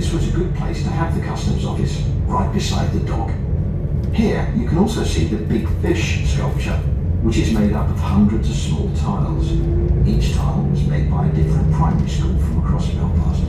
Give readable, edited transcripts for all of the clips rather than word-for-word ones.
this was a good place to have the customs office, right beside the dock. Here you can also see the Big Fish sculpture, which is made up of hundreds of small tiles. Each tile was made by a different primary school from across Belfast.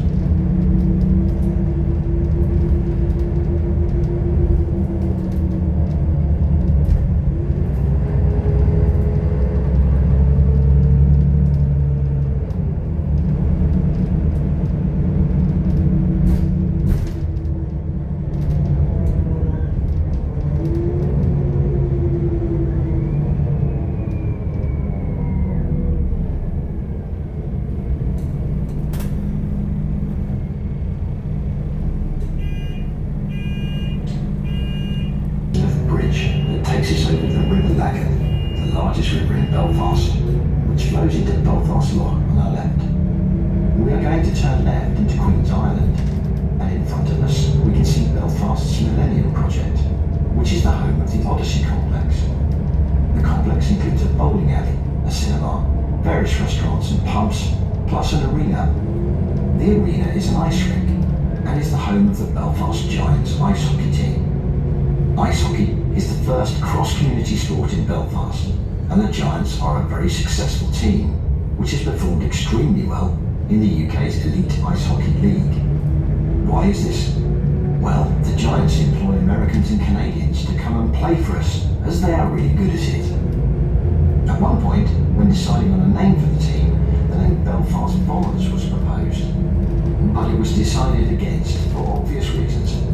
Belfast, which flows into Belfast Loch on our left. We are going to turn left into Queen's Island, and in front of us we can see Belfast's Millennium Project, which is the home of the Odyssey complex. The complex includes a bowling alley, a cinema, various restaurants and pubs, plus an arena. The arena is an ice rink, and is the home of the Belfast Giants ice hockey team. Ice hockey is the first cross-community sport in Belfast, and the Giants are a very successful team, which has performed extremely well in the UK's Elite Ice Hockey League. Why is this? Well, the Giants employ Americans and Canadians to come and play for us, as they are really good at it. At one point, when deciding on a name for the team, the name Belfast Bombers was proposed, but it was decided against for obvious reasons.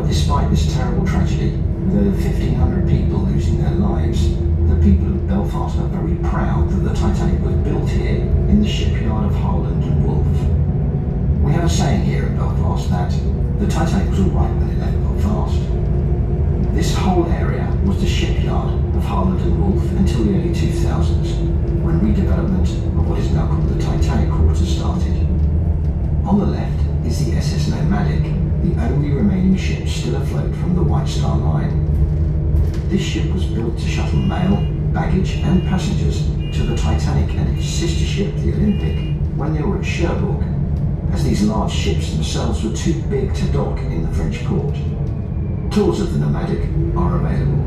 Despite this terrible tragedy, with over 1,500 people losing their lives, the people of Belfast are very proud that the Titanic was built here in the shipyard of Harland and Wolff. We have a saying here in Belfast that the Titanic was alright when it left Belfast. This whole area was the shipyard of Harland and Wolff until the early 2000s, when redevelopment of what is now called the Titanic Quarter started. On the left is the SS Nomadic, the only remaining ship still afloat from the White Star Line. This ship was built to shuttle mail, baggage and passengers to the Titanic and its sister ship, the Olympic, when they were at Cherbourg, as these large ships themselves were too big to dock in the French port. Tours of the Nomadic are available.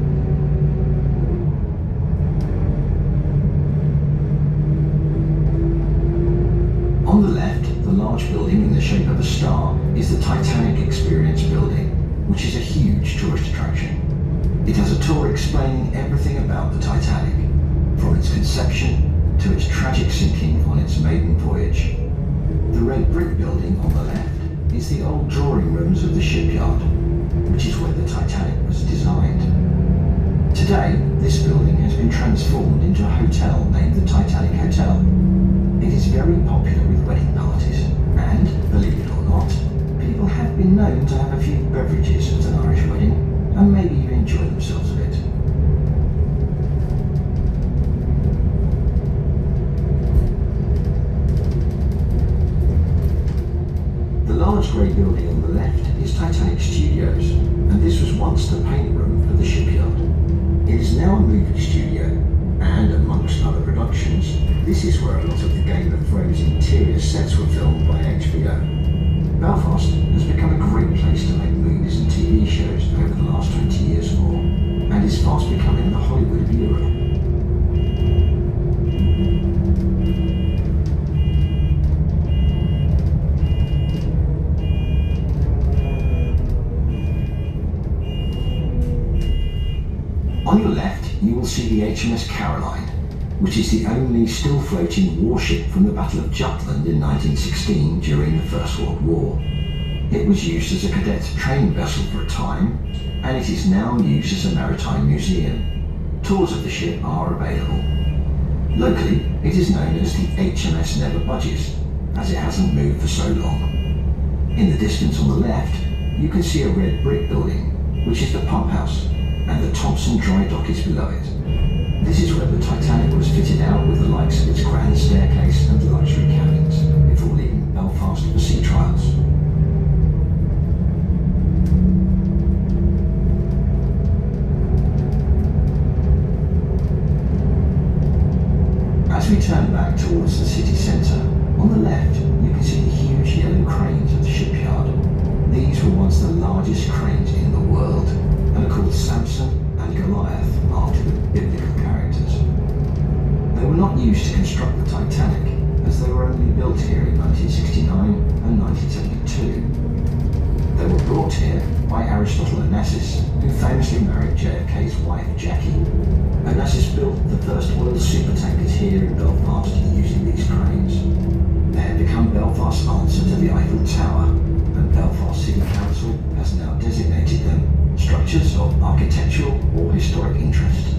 On the left, the large building in the shape of a star is the Titanic Experience Building, which is a huge tourist attraction. It has a tour explaining everything about the Titanic, from its conception to its tragic sinking on its maiden voyage. The red brick building on the left is the old drawing rooms of the shipyard, which is where the Titanic was designed. Today, this building has been transformed into a hotel named the Titanic Hotel. It is very popular with wedding parties, and, believe it or not, people have been known to have a few beverages at an Irish wedding, and maybe even enjoy themselves a bit. The large grey building on the left is Titanic Studios, and this was once the paint room for the shipyard. It is now a movie studio, and amongst other productions, this is where a lot of the Game of Thrones interior sets were filmed by HBO. Belfast has become a great place to make movies and TV shows over the last 20 years or more, and is fast becoming the Hollywood of Europe. On your left, you will see the HMS Caroline, which is the only still floating warship from the Battle of Jutland in 1916 during the First World War. It was used as a cadet training vessel for a time, and it is now used as a maritime museum. Tours of the ship are available. Locally, it is known as the HMS Never Budges, as it hasn't moved for so long. In the distance on the left, you can see a red brick building, which is the pump house, and the Thompson dry dock is below it. This is where the Titanic was fitted out with the likes of its grand staircase and luxury cabins before leaving Belfast for sea trials. As we turn back towards the city centre, on the left you can see the huge yellow cranes of the shipyard. These were once the largest cranes in the world, and are called Samson and Goliath after the biblical characters. They were not used to construct the Titanic, as they were only built here in 1969 and 1972. They were brought here by Aristotle Onassis, who famously married JFK's wife Jackie. Onassis built the first oil supertankers here in Belfast using these cranes. They have become Belfast's answer to the Eiffel Tower, and Belfast City Council has now designated them structures of architectural or historic interest.